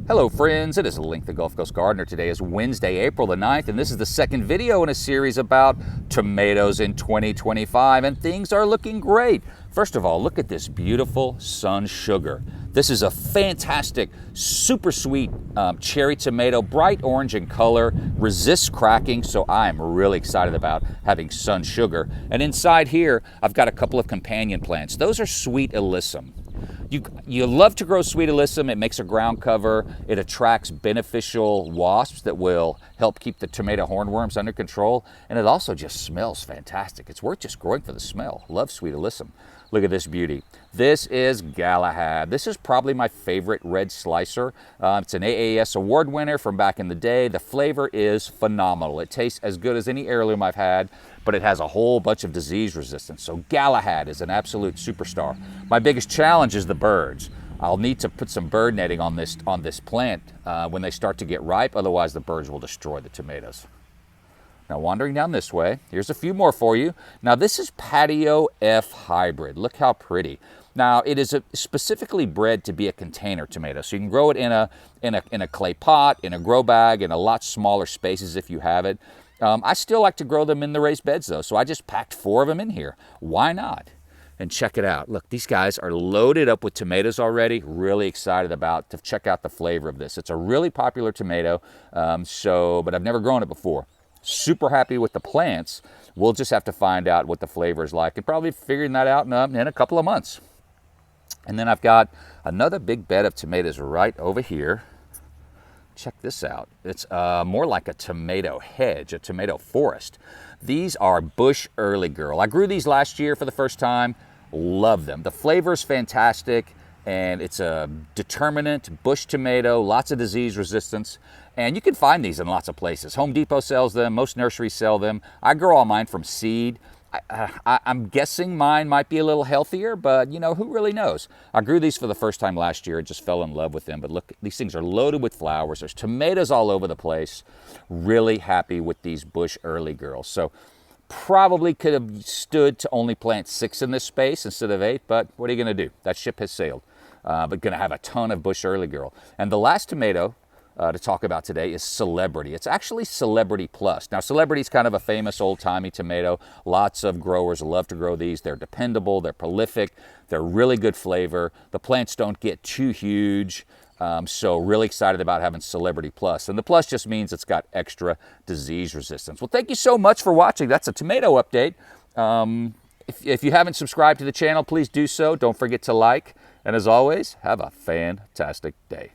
Hello friends, it is Link the Gulf Coast Gardener. Today is Wednesday, April the 9th, and this is the second video in a series about tomatoes in 2025, and things are looking great. First of all, look at this beautiful Sun Sugar. This is a fantastic, super sweet cherry tomato, bright orange in color, resists cracking, so I am really excited about having Sun Sugar. And inside here, I've got a couple of companion plants. Those are Sweet Alyssum. You love to grow Sweet Alyssum. It makes a ground cover. It attracts beneficial wasps that will help keep the tomato hornworms under control. And it also just smells fantastic. It's worth just growing for the smell. Love Sweet Alyssum. Look at this beauty. This is Galahad. This is probably my favorite red slicer. It's an AAS award winner from back in the day. The flavor is phenomenal. It tastes as good as any heirloom I've had, but it has a whole bunch of disease resistance. So Galahad is an absolute superstar. My biggest challenge is the birds. I'll need to put some bird netting on this plant when they start to get ripe, otherwise the birds will destroy the tomatoes. Now wandering down this way, here's a few more for you. Now this is Patio F Hybrid. Look how pretty. Now it is specifically bred to be a container tomato, so you can grow it in a clay pot, in a grow bag, in a lot smaller spaces if you have it. I still like to grow them in the raised beds though, so I just packed 4 of them in here. Why not? And check it out. Look, these guys are loaded up with tomatoes already. Really excited to check out the flavor of this. It's a really popular tomato, but I've never grown it before. Super happy with the plants. We'll just have to find out what the flavor is like and probably figuring that out in a couple of months. And then I've got another big bed of tomatoes right over here. Check this out. It's more like a tomato hedge, a tomato forest. These are Bush Early Girl. I grew these last year for the first time. Love them. The flavor is fantastic, and it's a determinant bush tomato, lots of disease resistance. And you can find these in lots of places. Home Depot sells them, most nurseries sell them. I grow all mine from seed. I'm guessing mine might be a little healthier, but you know, who really knows? I grew these for the first time last year and just fell in love with them. But look, these things are loaded with flowers. There's tomatoes all over the place. Really happy with these Bush Early Girls. So probably could have stood to only plant 6 in this space instead of 8, but what are you gonna do? That ship has sailed. But gonna have a ton of Bush Early Girl. And the last tomato to talk about today is Celebrity. It's actually Celebrity Plus. Now, Celebrity is kind of a famous old-timey tomato. Lots of growers love to grow these. They're dependable, they're prolific, they're really good flavor. The plants don't get too huge, so really excited about having Celebrity Plus. And the plus just means it's got extra disease resistance. Well, thank you so much for watching. That's a tomato update. If you haven't subscribed to the channel, please do so. Don't forget to like. And as always, have a fantastic day.